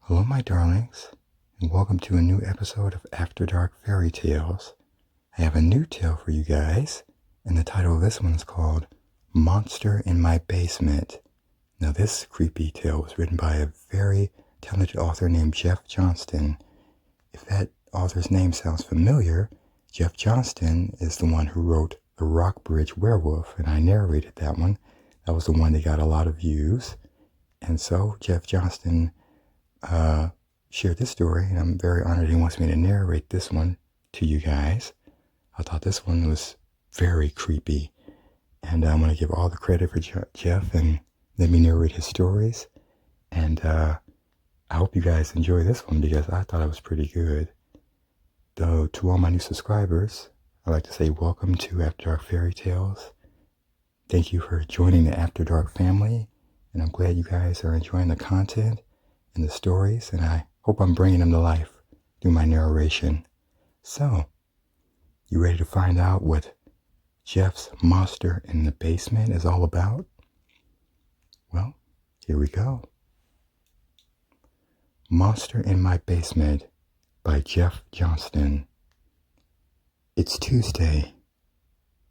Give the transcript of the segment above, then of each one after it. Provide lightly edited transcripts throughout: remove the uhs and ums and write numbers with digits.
Hello, my darlings, and welcome to a new episode of After Dark Fairy Tales. I have a new tale for you guys, and the title of this one is called Monster in My Basement. Now, this creepy tale was written by a very talented author named Jeff Johnston. If that author's name sounds familiar, Jeff Johnston is the one who wrote The Rockbridge Werewolf, and I narrated that one. That was the one that got a lot of views. And so Jeff Johnston shared this story, and I'm very honored he wants me to narrate this one to you guys. I thought this one was very creepy, and I'm going to give all the credit for Jeff and let me narrate his stories. And I hope you guys enjoy this one because I thought it was pretty good. Though, to all my new subscribers, I'd like to say welcome to After Dark Fairy Tales. Thank you for joining the After Dark family, and I'm glad you guys are enjoying the content and the stories, and I hope I'm bringing them to life through my narration. So, you ready to find out what Jeff's Monster in the Basement is all about? Well, here we go. Monster in My Basement by Jeff Johnston. It's Tuesday.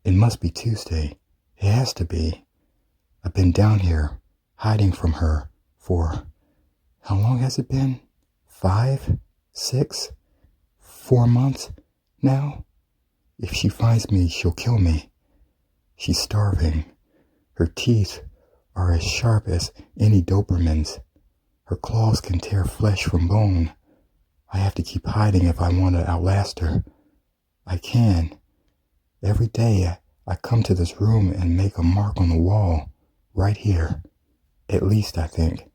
It must be Tuesday. It has to be. I've been down here hiding from her for, how long has it been? 5, 6, 4 months now? If she finds me, she'll kill me. She's starving. Her teeth are as sharp as any Doberman's. Her claws can tear flesh from bone. I have to keep hiding if I want to outlast her. I can. Every day I come to this room and make a mark on the wall, right here. At least, I think.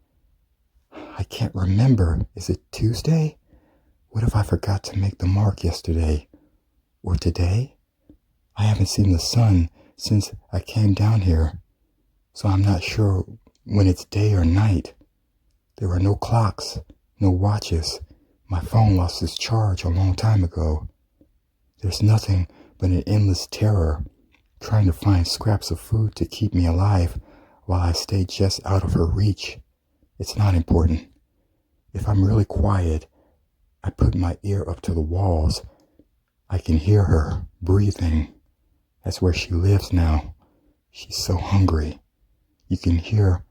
I can't remember. Is it Tuesday? What if I forgot to make the mark yesterday? Or today? I haven't seen the sun since I came down here, so I'm not sure when it's day or night. There are no clocks, no watches. My phone lost its charge a long time ago. There's nothing but an endless terror, trying to find scraps of food to keep me alive while I stay just out of her reach. It's not important. If I'm really quiet, I put my ear up to the walls. I can hear her breathing. That's where she lives now. She's so hungry. You can hear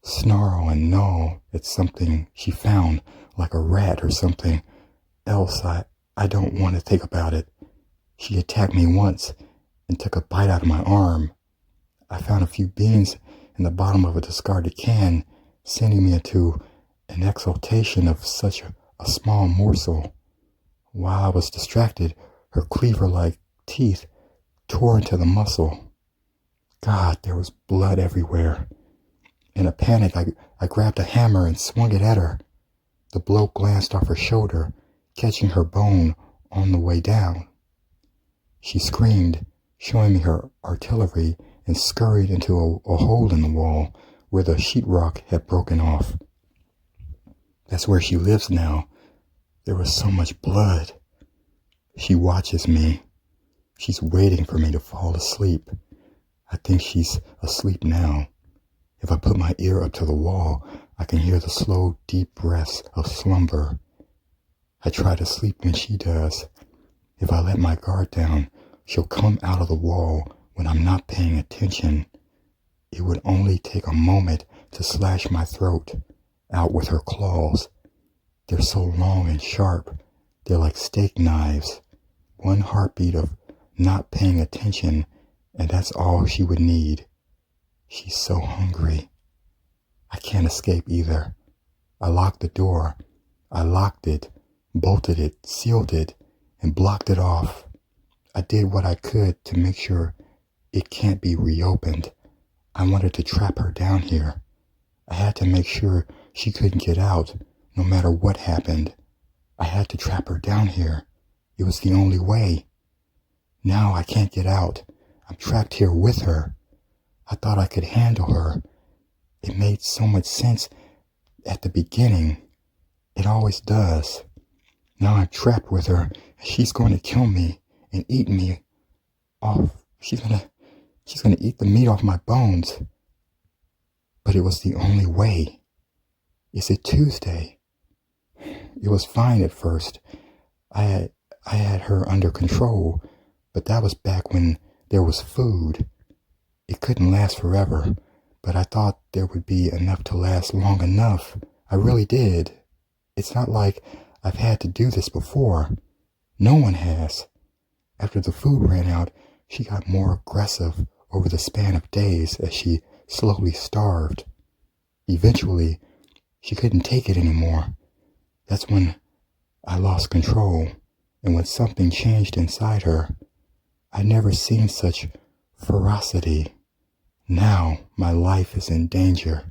snarl and gnaw at something she found, like a rat or something else. I don't want to think about it. She attacked me once and took a bite out of my arm. I found a few beans in the bottom of a discarded can, sending me into an exaltation of such a small morsel. While I was distracted, her cleaver-like teeth tore into the muscle. God, there was blood everywhere. In a panic, I grabbed a hammer and swung it at her. The blow glanced off her shoulder, catching her bone on the way down. She screamed, showing me her artillery, and scurried into a hole in the wall where the sheetrock had broken off. That's where she lives now. There was so much blood. She watches me. She's waiting for me to fall asleep. I think she's asleep now. If I put my ear up to the wall, I can hear the slow, deep breaths of slumber. I try to sleep when she does. If I let my guard down, she'll come out of the wall when I'm not paying attention. It would only take a moment to slash my throat out with her claws. They're so long and sharp. They're like steak knives. One heartbeat of not paying attention, and that's all she would need. She's so hungry. I can't escape either. I locked the door. I locked it, bolted it, sealed it, and blocked it off. I did what I could to make sure it can't be reopened. I wanted to trap her down here. I had to make sure she couldn't get out, no matter what happened. I had to trap her down here. It was the only way. Now I can't get out. I'm trapped here with her. I thought I could handle her. It made so much sense at the beginning. It always does. Now I'm trapped with her. She's going to kill me and eat me off. She's gonna eat the meat off my bones. But it was the only way. Is it Tuesday? It was fine at first. I had her under control, but that was back when there was food. It couldn't last forever, but I thought there would be enough to last long enough. I really did. It's not like I've had to do this before. No one has. After the food ran out, she got more aggressive over the span of days as she slowly starved. Eventually, she couldn't take it anymore. That's when I lost control, and when something changed inside her. I'd never seen such ferocity. Now my life is in danger.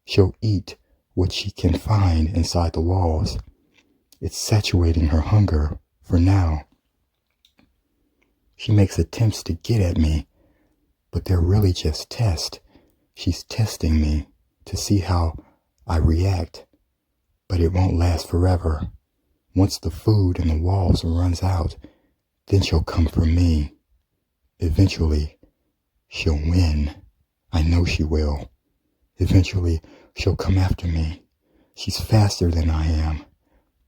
She'll eat what she can find inside the walls. It's saturating her hunger for now. She makes attempts to get at me, but they're really just tests. She's testing me to see how I react, but it won't last forever. Once the food in the walls runs out, then she'll come for me. Eventually, she'll win. I know she will. Eventually, she'll come after me. She's faster than I am,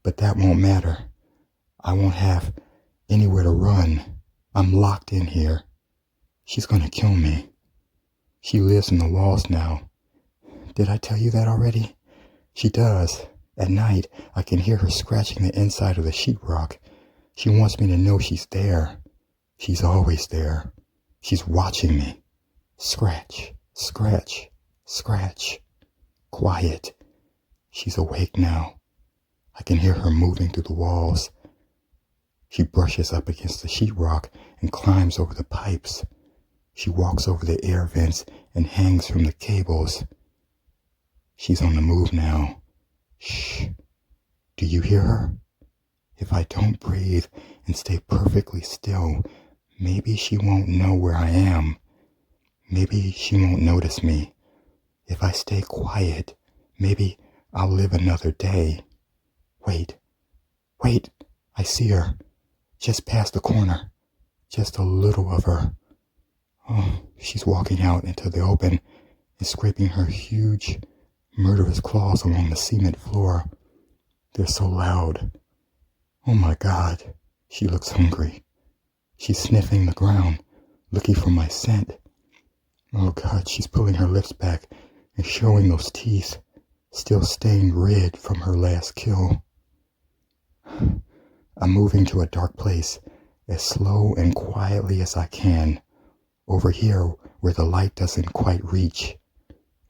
but that won't matter. I won't have anywhere to run. I'm locked in here. She's gonna kill me. She lives in the walls now. Did I tell you that already? She does. At night, I can hear her scratching the inside of the sheetrock. She wants me to know she's there. She's always there. She's watching me. Scratch, scratch, scratch. Quiet. She's awake now. I can hear her moving through the walls. She brushes up against the sheetrock and climbs over the pipes. She walks over the air vents and hangs from the cables. She's on the move now. Shh. Do you hear her? If I don't breathe and stay perfectly still, maybe she won't know where I am. Maybe she won't notice me. If I stay quiet, maybe I'll live another day. Wait. I see her. Just past the corner. Just a little of her. Oh, she's walking out into the open and scraping her huge, murderous claws along the cement floor. They're so loud. Oh my God, she looks hungry. She's sniffing the ground, looking for my scent. Oh God, she's pulling her lips back and showing those teeth, still stained red from her last kill. I'm moving to a dark place, as slow and quietly as I can, over here where the light doesn't quite reach.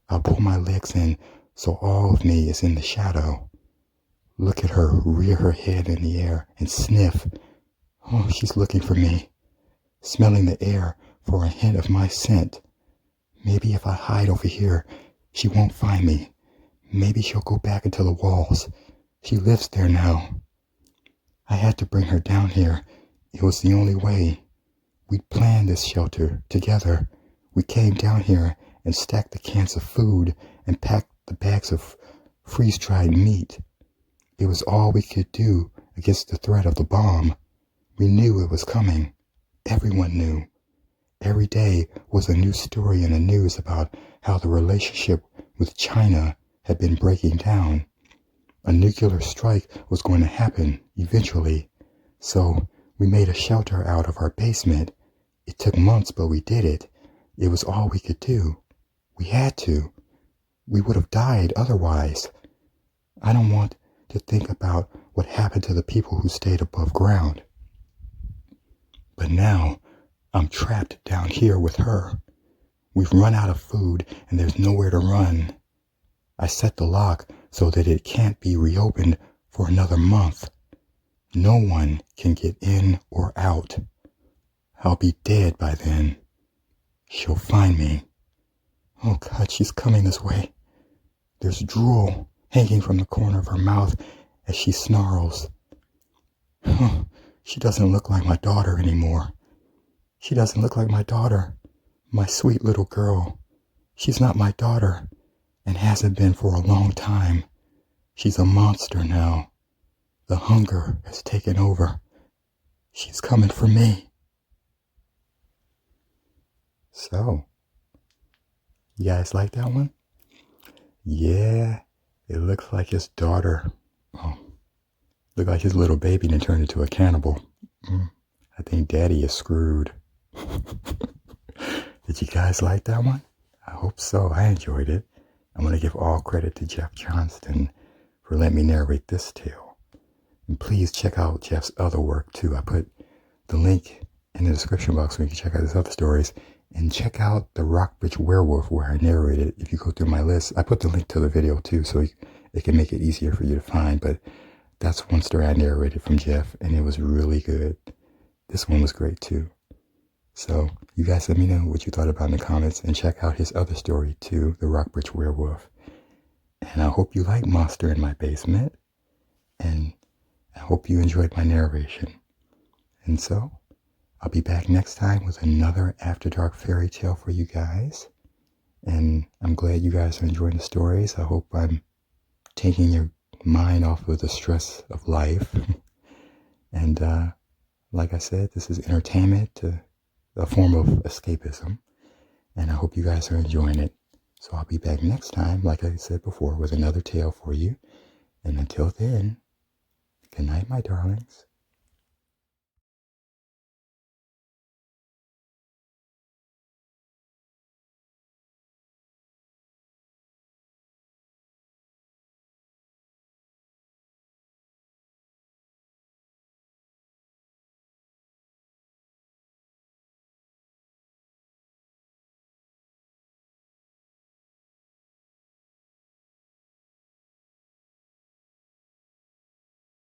I'll pull my legs in so all of me is in the shadow. Look at her rear her head in the air and sniff. Oh, she's looking for me, smelling the air for a hint of my scent. Maybe if I hide over here, she won't find me. Maybe she'll go back into the walls. She lives there now. I had to bring her down here. It was the only way. We'd planned this shelter together. We came down here and stacked the cans of food and packed the bags of freeze-dried meat. It was all we could do against the threat of the bomb. We knew it was coming. Everyone knew. Every day was a new story in the news about how the relationship with China had been breaking down. A nuclear strike was going to happen eventually, so we made a shelter out of our basement. It took months, but we did it. It was all we could do. We had to. We would have died otherwise. I don't want to think about what happened to the people who stayed above ground. But now, I'm trapped down here with her. We've run out of food and there's nowhere to run. I set the lock so that it can't be reopened for another month. No one can get in or out. I'll be dead by then. She'll find me. Oh God, she's coming this way. There's drool hanging from the corner of her mouth as she snarls. She doesn't look like my daughter anymore. She doesn't look like my daughter, my sweet little girl. She's not my daughter and hasn't been for a long time. She's a monster now. The hunger has taken over. She's coming for me. So, you guys like that one? Yeah, it looks like his daughter. Oh, Looked like his little baby and turned into a cannibal. I think Daddy is screwed. Did you guys like that one? I hope so. I enjoyed it. I want to give all credit to Jeff Johnston for letting me narrate this tale. And please check out Jeff's other work too. I put the link in the description box so you can check out his other stories. And check out the Rockbridge Werewolf where I narrated. If you go through my list, I put the link to the video too so it can make it easier for you to find. But that's one story I narrated from Jeff and it was really good. This one was great too. So you guys let me know what you thought about in the comments and check out his other story too, the Rockbridge Werewolf. And I hope you like Monster in My Basement. And I hope you enjoyed my narration. And so I'll be back next time with another After Dark fairy tale for you guys. And I'm glad you guys are enjoying the stories. I hope I'm taking your mind off of the stress of life. And like I said, this is entertainment, a form of escapism. And I hope you guys are enjoying it. So I'll be back next time, like I said before, with another tale for you. And until then, good night, my darlings.